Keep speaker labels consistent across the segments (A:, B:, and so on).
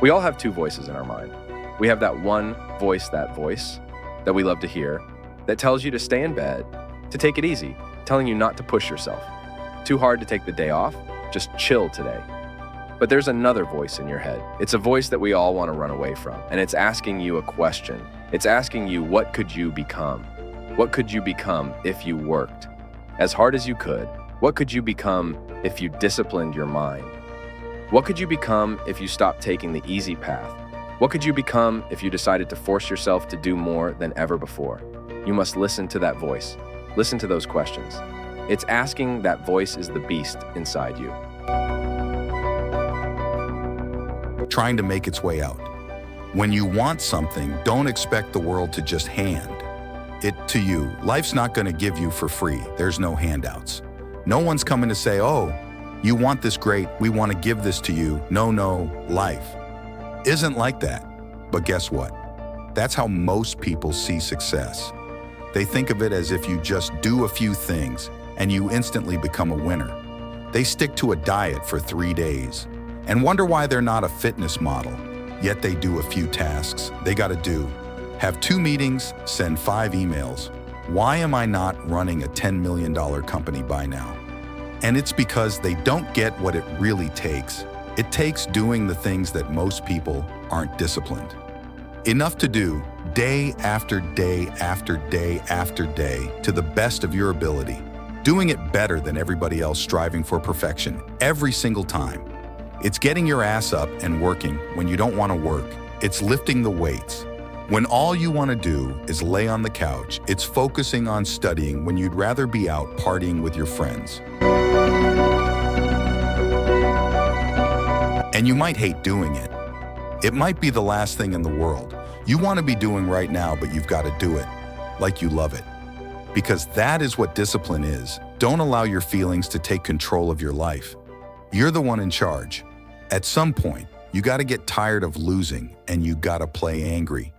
A: We all have two voices in our mind. We have that one voice that we love to hear, that tells you to stay in bed, to take it easy, telling you not to push yourself. Too hard to take the day off, just chill today. But there's another voice in your head. It's a voice that we all want to run away from, and it's asking you a question. It's asking you, what could you become? What could you become if you worked as hard as you could? What could you become if you disciplined your mind? What could you become if you stopped taking the easy path? What could you become if you decided to force yourself to do more than ever before? You must listen to that voice. Listen to those questions. It's asking that voice is the beast inside you.
B: Trying to make its way out. When you want something, don't expect the world to just hand it to you. Life's not going to give you for free. There's no handouts. No one's coming to say, oh, you want this great, we want to give this to you. No, life isn't like that. But guess what? That's how most people see success. They think of it as if you just do a few things and you instantly become a winner. They stick to a diet for 3 days and wonder why they're not a fitness model. Yet they do a few tasks they gotta do. Have 2 meetings, send 5 emails. Why am I not running a $10 million company by now? And it's because they don't get what it really takes. It takes doing the things that most people aren't disciplined enough to do day after day after day after day to the best of your ability. Doing it better than everybody else, striving for perfection every single time. It's getting your ass up and working when you don't want to work. It's lifting the weights when all you want to do is lay on the couch. It's focusing on studying when you'd rather be out partying with your friends. And you might hate doing it. It might be the last thing in the world you want to be doing right now, but you've got to do it like you love it. Because that is what discipline is. Don't allow your feelings to take control of your life. You're the one in charge. At some point, you got to get tired of losing and you got to play angry.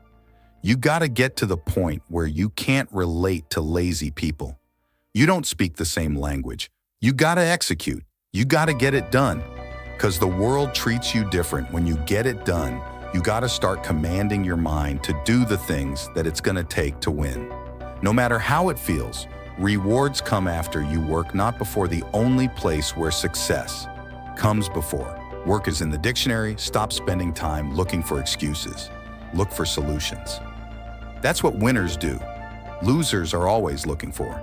B: You got to get to the point where you can't relate to lazy people. You don't speak the same language. You got to execute. You got to get it done. Because the world treats you different when you get it done. You got to start commanding your mind to do the things that it's going to take to win. No matter how it feels, rewards come after you work, not before. The only place where success comes before. Work is in the dictionary. Stop spending time looking for excuses. Look for solutions. That's what winners do. Losers are always looking for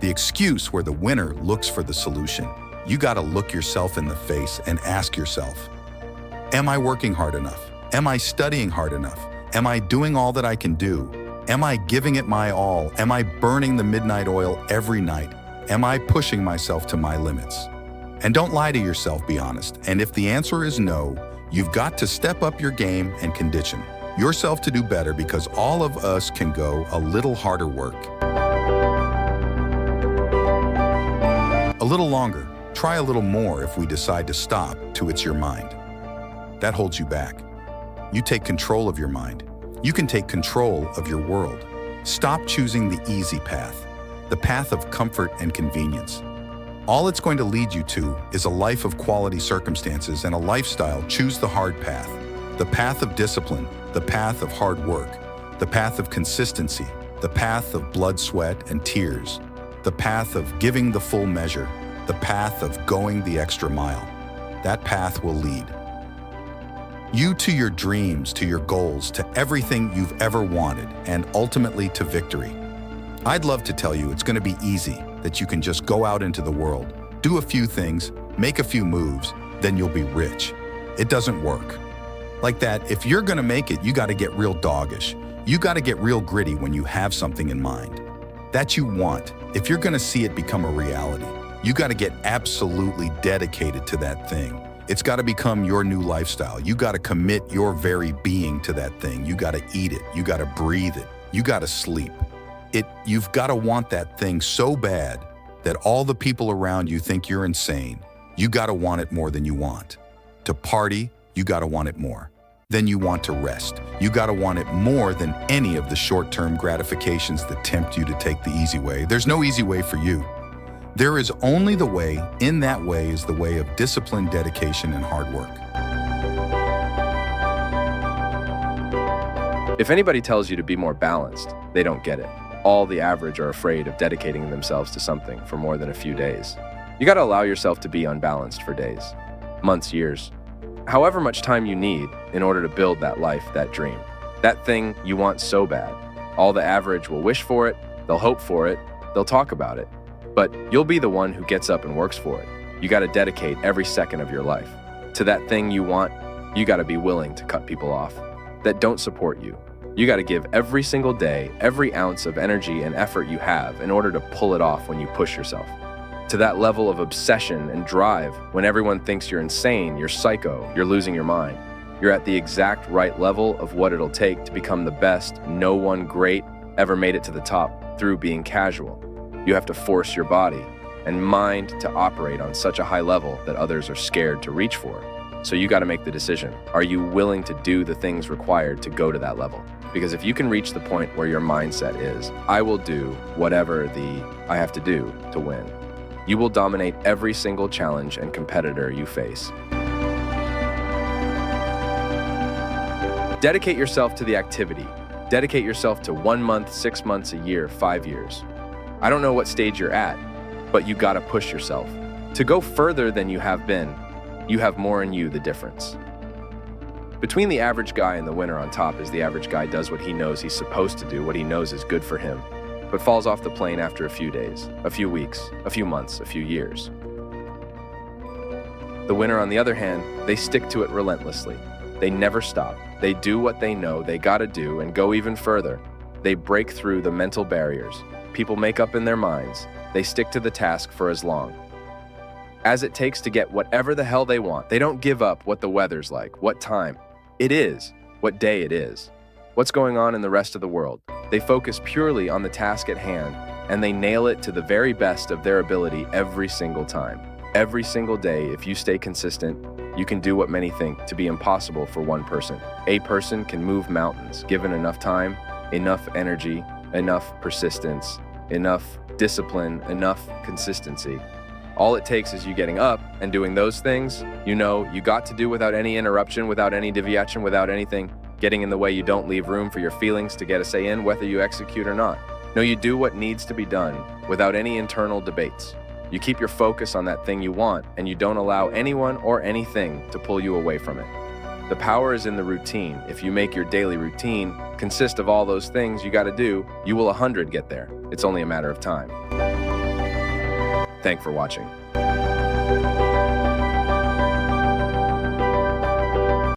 B: the excuse, where the winner looks for the solution. You got to look yourself in the face and ask yourself, am I working hard enough? Am I studying hard enough? Am I doing all that I can do? Am I giving it my all? Am I burning the midnight oil every night? Am I pushing myself to my limits? And don't lie to yourself, be honest. And if the answer is no, you've got to step up your game and condition yourself to do better, because all of us can go a little harder work. A little longer, try a little more. If we decide to stop to it's your mind that holds you back. You take control of your mind. You can take control of your world. Stop choosing the easy path, the path of comfort and convenience. All it's going to lead you to is a life of quality circumstances and a lifestyle. Choose the hard path, the path of discipline, the path of hard work, the path of consistency, the path of blood, sweat, and tears, the path of giving the full measure, the path of going the extra mile. That path will lead you to your dreams, to your goals, to everything you've ever wanted, and ultimately to victory. I'd love to tell you it's going to be easy, that you can just go out into the world, do a few things, make a few moves, then you'll be rich. It doesn't work like that. If you're going to make it, you got to get real doggish. You got to get real gritty when you have something in mind that you want. If you're going to see it become a reality, you got to get absolutely dedicated to that thing. It's got to become your new lifestyle. You got to commit your very being to that thing. You got to eat it. You got to breathe it. You got to sleep it. You've got to want that thing so bad that all the people around you think you're insane. You got to want it more than you want to party. You got to want it more than you want to rest. You got to want it more than any of the short-term gratifications that tempt you to take the easy way. There's no easy way for you. There is only the way. In that way is the way of discipline, dedication, and hard work.
A: If anybody tells you to be more balanced, they don't get it. All the average are afraid of dedicating themselves to something for more than a few days. You gotta allow yourself to be unbalanced for days, months, years, however much time you need in order to build that life, that dream, that thing you want so bad. All the average will wish for it, they'll hope for it, they'll talk about it, but you'll be the one who gets up and works for it. You gotta dedicate every second of your life to that thing you want. You gotta be willing to cut people off that don't support you. You gotta give every single day, every ounce of energy and effort you have in order to pull it off when you push yourself. To that level of obsession and drive when everyone thinks you're insane, you're psycho, you're losing your mind. You're at the exact right level of what it'll take to become the best. No one great ever made it to the top through being casual. You have to force your body and mind to operate on such a high level that others are scared to reach for. So you got to make the decision. Are you willing to do the things required to go to that level? Because if you can reach the point where your mindset is, I will do whatever I have to do to win, you will dominate every single challenge and competitor you face. Dedicate yourself to the activity. Dedicate yourself to 1 month, 6 months, a year, 5 years. I don't know what stage you're at, but you gotta push yourself. To go further than you have been, you have more in you, the difference. Between the average guy and the winner on top is the average guy does what he knows he's supposed to do, what he knows is good for him, but falls off the plane after a few days, a few weeks, a few months, a few years. The winner, on the other hand, they stick to it relentlessly. They never stop. They do what they know they gotta do and go even further. They break through the mental barriers people make up in their minds. They stick to the task for as long as it takes to get whatever the hell they want. They don't give up what the weather's like, what time it is, what day it is, what's going on in the rest of the world. They focus purely on the task at hand, and they nail it to the very best of their ability every single time. Every single day, if you stay consistent, you can do what many think to be impossible for one person. A person can move mountains, given enough time, enough energy, enough persistence, enough discipline, enough consistency. All it takes is you getting up and doing those things you know you got to do without any interruption, without any deviation, without anything getting in the way. You don't leave room for your feelings to get a say in whether you execute or not. No, you do what needs to be done without any internal debates. You keep your focus on that thing you want, and you don't allow anyone or anything to pull you away from it. The power is in the routine. If you make your daily routine consist of all those things you got to do, you will 100 get there. It's only a matter of time. Thanks for watching.